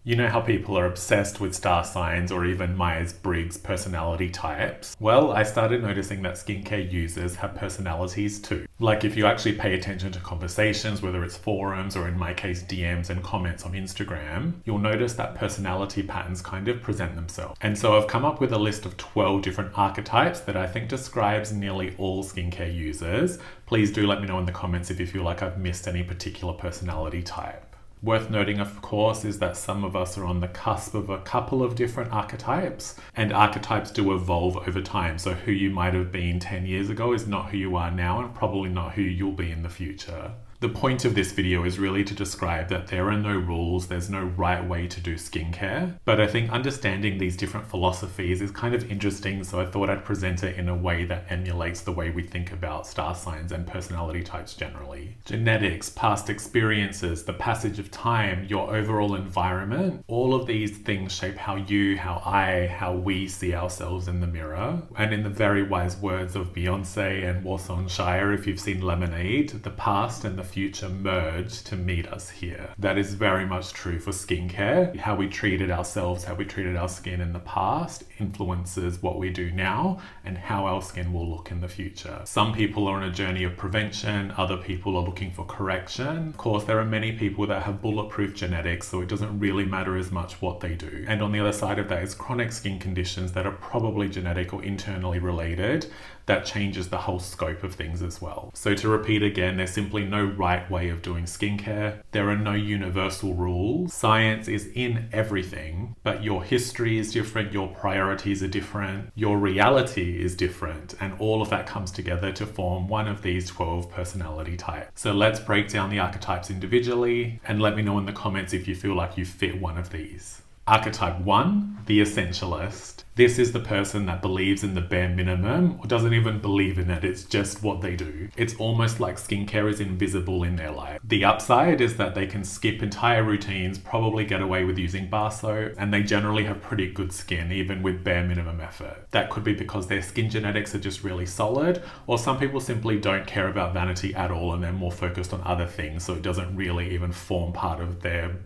You know how people are obsessed with star signs or even Myers Briggs personality types? Well, I started noticing that skincare users have personalities too. Like if you actually pay attention to conversations, whether it's forums or in my case DMs and comments on Instagram, you'll notice that personality patterns kind of present themselves. And so I've come up with a list of 12 different archetypes that I think describes nearly all skincare users. Please do let me know in the comments if you feel like I've missed any particular personality type. Worth noting, of course, is that some of us are on the cusp of a couple of different archetypes, and archetypes do evolve over time. So who you might have been 10 years ago is not who you are now, and probably not who you'll be in the future. The point of this video is really to describe that there are no rules, there's no right way to do skincare, but I think understanding these different philosophies is kind of interesting, so I thought I'd present it in a way that emulates the way we think about star signs and personality types generally. Genetics, past experiences, the passage of time, your overall environment, all of these things shape how you, how we see ourselves in the mirror. And in the very wise words of Beyonce and Warsaw Shire, if you've seen Lemonade, the past and the future merge to meet us here. That is very much true for skincare. How we treated ourselves, how we treated our skin in the past influences what we do now and how our skin will look in the future. Some people are on a journey of prevention, other people are looking for correction. Of course, there are many people that have bulletproof genetics, so it doesn't really matter as much what they do. And on the other side of that is chronic skin conditions that are probably genetic or internally related. That changes the whole scope of things as well. So to repeat again, there's simply no right way of doing skincare. There are no universal rules. Science is in everything, but your history is different, your priorities are different, your reality is different, and all of that comes together to form one of these 12 personality types. So let's break down the archetypes individually, and let me know in the comments if you feel like you fit one of these. Archetype 1, the Essentialist. This is the person that believes in the bare minimum or doesn't even believe in it, it's just what they do. It's almost like skincare is invisible in their life. The upside is that they can skip entire routines, probably get away with using bar soap, and they generally have pretty good skin, even with bare minimum effort. That could be because their skin genetics are just really solid, or some people simply don't care about vanity at all and they're more focused on other things, so it doesn't really even form part of their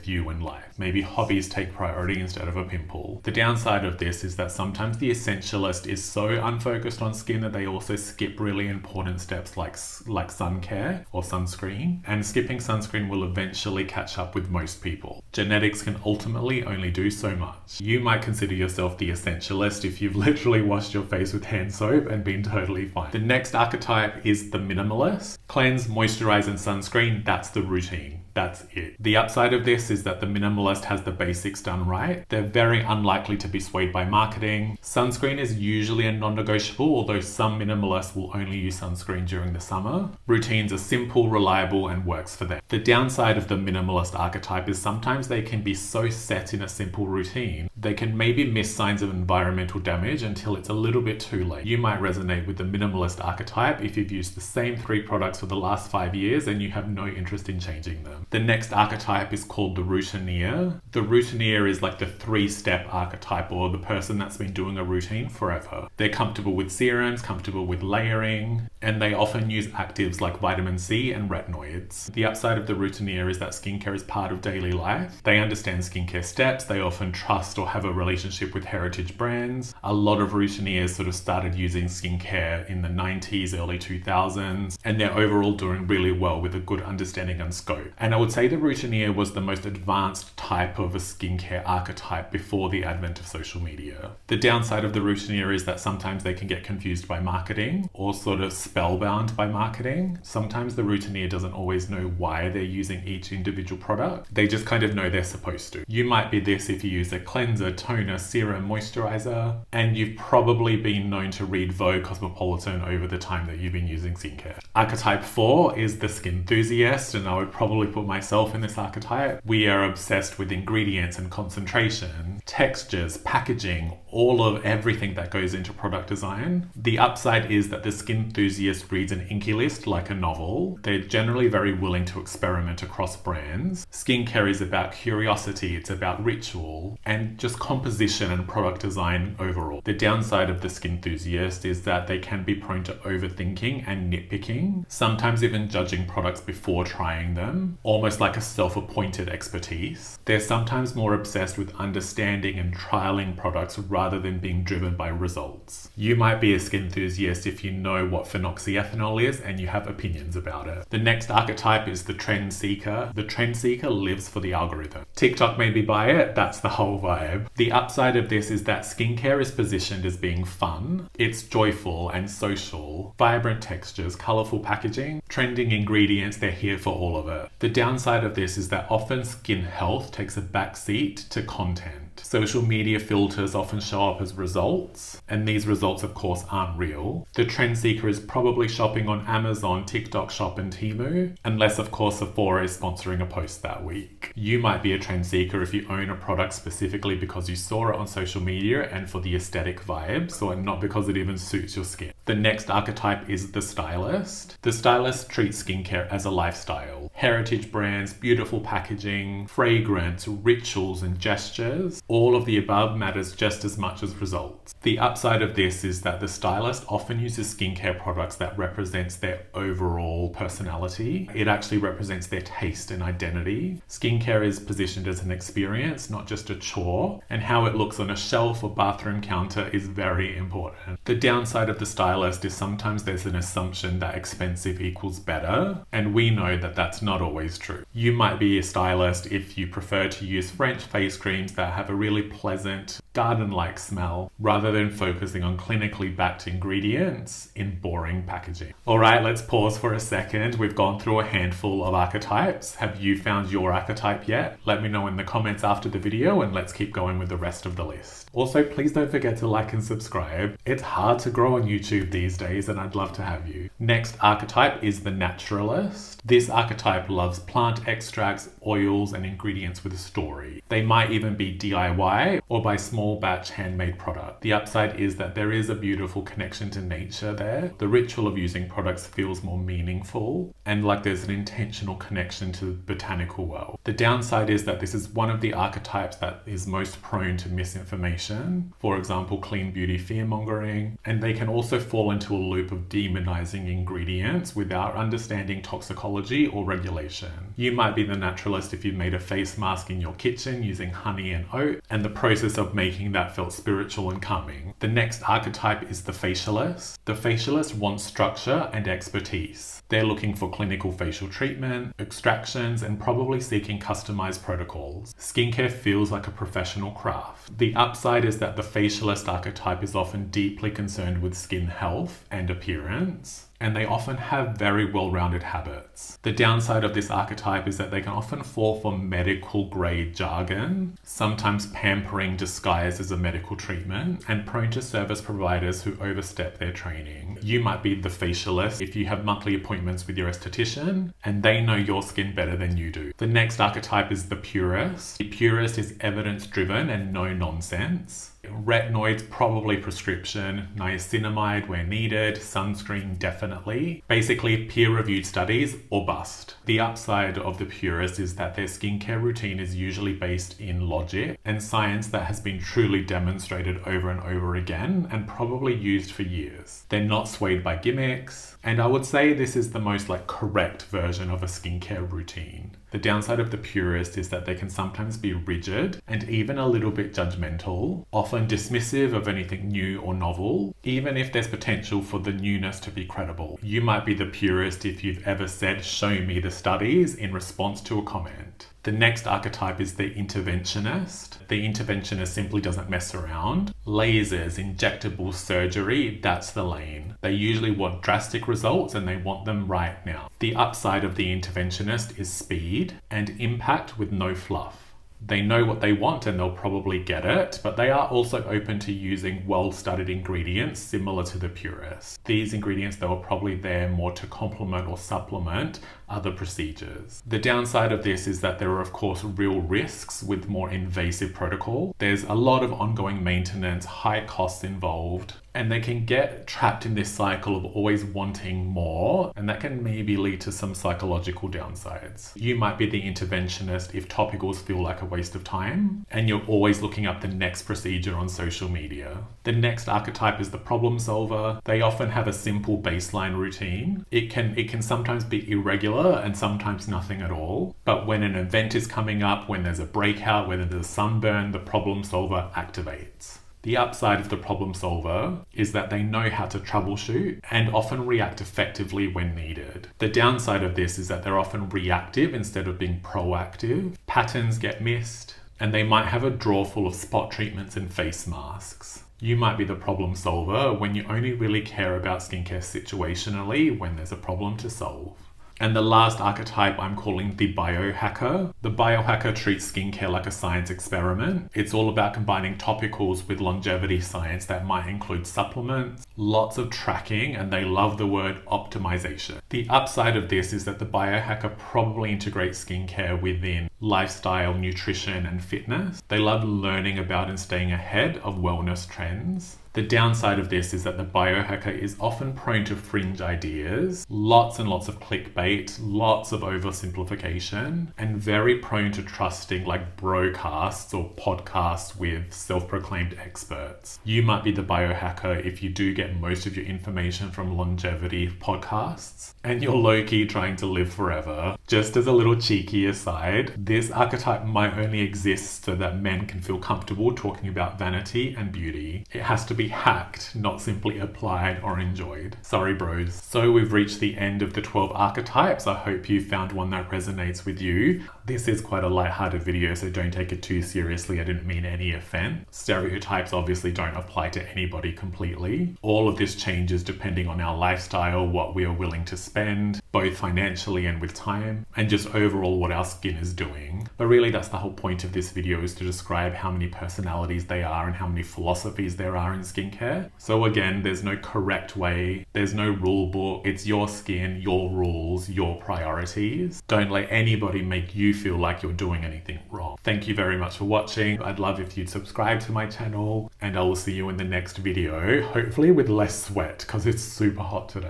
view in life. Maybe hobbies take priority instead of a pimple. The downside of this is that sometimes the Essentialist is so unfocused on skin that they also skip really important steps like sun care or sunscreen, and skipping sunscreen will eventually catch up with most people. Genetics can ultimately only do so much. You might consider yourself the Essentialist if you've literally washed your face with hand soap and been totally fine. The next archetype is the Minimalist. Cleanse, moisturize, and sunscreen, that's the routine. That's it. The upside of this is that the minimalist has the basics done right. They're very unlikely to be swayed by marketing. Sunscreen is usually a non-negotiable, although some minimalists will only use sunscreen during the summer. Routines are simple, reliable, and works for them. The downside of the minimalist archetype is sometimes they can be so set in a simple routine, they can maybe miss signs of environmental damage until it's a little bit too late. You might resonate with the minimalist archetype if you've used the same 3 products for the last 5 years and you have no interest in changing them. The next archetype is called the routinier. The routinier is like the 3-step archetype, or the person that's been doing a routine forever. They're comfortable with serums, comfortable with layering, and they often use actives like vitamin C and retinoids. The upside of the routinier is that skincare is part of daily life. They understand skincare steps, they often trust or have a relationship with heritage brands. A lot of routiniers sort of started using skincare in the 90s, early 2000s, and they're overall doing really well with a good understanding and scope. And I would say the routinier was the most advanced type of a skincare archetype before the advent of social media. The downside of the routinier is that sometimes they can get confused by marketing or sort of spellbound by marketing. Sometimes the routinier doesn't always know why they're using each individual product. They just kind of know they're supposed to. You might be this if you use a cleanser, toner, serum, moisturizer, and you've probably been known to read Vogue Cosmopolitan over the time that you've been using skincare. Archetype 4 is the Skinthusiast, and I would probably put myself in this archetype. We are obsessed with ingredients and concentration, textures, packaging, all of everything that goes into product design. The upside is that the Skinthusiast reads an inky list like a novel. They're generally very willing to experiment across brands. Skincare is about curiosity, it's about ritual, and just composition and product design overall. The downside of the Skinthusiast is that they can be prone to overthinking and nitpicking, sometimes even judging products before trying them, or almost like a self-appointed expertise. They're sometimes more obsessed with understanding and trialing products rather than being driven by results. You might be a skinthusiast if you know what phenoxyethanol is and you have opinions about it. The next archetype is the Trendseeker. The Trendseeker lives for the algorithm. TikTok made me buy it, that's the whole vibe. The upside of this is that skincare is positioned as being fun. It's joyful and social, vibrant textures, colourful packaging, trending ingredients, they're here for all of it. The downside of this is that often skin health takes a backseat to content. Social media filters often show up as results, and these results of course aren't real. The Trendseeker is probably shopping on Amazon, TikTok Shop and Temu, unless of course Sephora is sponsoring a post that week. You might be a Trendseeker if you own a product specifically because you saw it on social media and for the aesthetic vibes, or not because it even suits your skin. The next archetype is the Stylist. The Stylist treats skincare as a lifestyle. Heritage brands, beautiful packaging, fragrance, rituals and gestures. All of the above matters just as much as results. The upside of this is that the Stylist often uses skincare products that represents their overall personality. It actually represents their taste and identity. Skincare is positioned as an experience, not just a chore, and how it looks on a shelf or bathroom counter is very important. The downside of the Stylist is sometimes there's an assumption that expensive equals better, and we know that that's not always true. You might be a Stylist if you prefer to use French face creams that have a really pleasant, garden-like smell, rather than focusing on clinically backed ingredients in boring packaging. Alright, let's pause for a second. We've gone through a handful of archetypes. Have you found your archetype yet? Let me know in the comments after the video and let's keep going with the rest of the list. Also, please don't forget to like and subscribe. It's hard to grow on YouTube these days and I'd love to have you. Next archetype is the Naturalist. This archetype loves plant extracts, oils and ingredients with a story. They might even be DIY or by small batch handmade product. The upside is that there is a beautiful connection to nature there. The ritual of using products feels more meaningful and like there's an intentional connection to the botanical world. The downside is that this is one of the archetypes that is most prone to misinformation. For example, clean beauty fear-mongering, and they can also fall into a loop of demonizing ingredients without understanding toxicology or regulation. You might be the Naturalist if you've made a face mask in your kitchen using honey and oat, and the process of making that felt spiritual and calming. The next archetype is the Facialist. The Facialist wants structure and expertise. They're looking for clinical facial treatment, extractions, and probably seeking customized protocols. Skincare feels like a professional craft. The upside is that the Facialist archetype is often deeply concerned with skin health and appearance, and they often have very well-rounded habits. The downside of this archetype is that they can often fall for medical grade jargon, sometimes pampering disguised as a medical treatment, and prone to service providers who overstep their training. You might be the Facialist if you have monthly appointments with your esthetician, and they know your skin better than you do. The next archetype is the Purist. The Purist is evidence-driven and no nonsense. Retinoids, probably prescription, niacinamide where needed, sunscreen definitely. Basically peer-reviewed studies or bust. The upside of the Purist is that their skincare routine is usually based in logic and science that has been truly demonstrated over and over again and probably used for years. They're not swayed by gimmicks, and I would say this is the most correct version of a skincare routine. The downside of the Purist is that they can sometimes be rigid and even a little bit judgmental, often dismissive of anything new or novel, even if there's potential for the newness to be credible. You might be the Purist if you've ever said, "Show me the studies," in response to a comment. The next archetype is the Interventionist. The Interventionist simply doesn't mess around. Lasers, injectable surgery, that's the lane. They usually want drastic results and they want them right now. The upside of the Interventionist is speed and impact with no fluff. They know what they want and they'll probably get it, but they are also open to using well-studied ingredients similar to the Purist. These ingredients, they were probably there more to complement or supplement other procedures. The downside of this is that there are of course real risks with more invasive protocol. There's a lot of ongoing maintenance, high costs involved, and they can get trapped in this cycle of always wanting more, and that can maybe lead to some psychological downsides. You might be the interventionist if topicals feel like a waste of time, and you're always looking up the next procedure on social media. The next archetype is the problem solver. They often have a simple baseline routine. It can sometimes be irregular and sometimes nothing at all, but when an event is coming up, when there's a breakout, when there's a sunburn, the problem solver activates. The upside of the problem solver is that they know how to troubleshoot and often react effectively when needed. The downside of this is that they're often reactive instead of being proactive. Patterns get missed, and they might have a drawer full of spot treatments and face masks. You might be the problem solver when you only really care about skincare situationally when there's a problem to solve. And the last archetype I'm calling the biohacker. The biohacker treats skincare like a science experiment. It's all about combining topicals with longevity science that might include supplements, lots of tracking, and they love the word optimization. The upside of this is that the biohacker probably integrates skincare within lifestyle, nutrition, and fitness. They love learning about and staying ahead of wellness trends. The downside of this is that the biohacker is often prone to fringe ideas, lots and lots of clickbait, lots of oversimplification, and very prone to trusting like broadcasts or podcasts with self-proclaimed experts. You might be the biohacker if you do get most of your information from longevity podcasts, and you're low-key trying to live forever. Just as a little cheeky aside, this archetype might only exist so that men can feel comfortable talking about vanity and beauty. It has to be hacked, not simply applied or enjoyed. Sorry bros. So we've reached the end of the 12 archetypes. I hope you found one that resonates with you. This is quite a lighthearted video, so don't take it too seriously. I didn't mean any offense. Stereotypes obviously don't apply to anybody completely. All of this changes depending on our lifestyle, what we are willing to spend, both financially and with time, and just overall what our skin is doing. But really that's the whole point of this video, is to describe how many personalities they are and how many philosophies there are in skincare. So again, there's no correct way, there's no rule book. It's your skin, your rules, your priorities. Don't let anybody make you feel like you're doing anything wrong. Thank you very much for watching. I'd love if you'd subscribe to my channel, and I will see you in the next video, hopefully with less sweat because it's super hot today.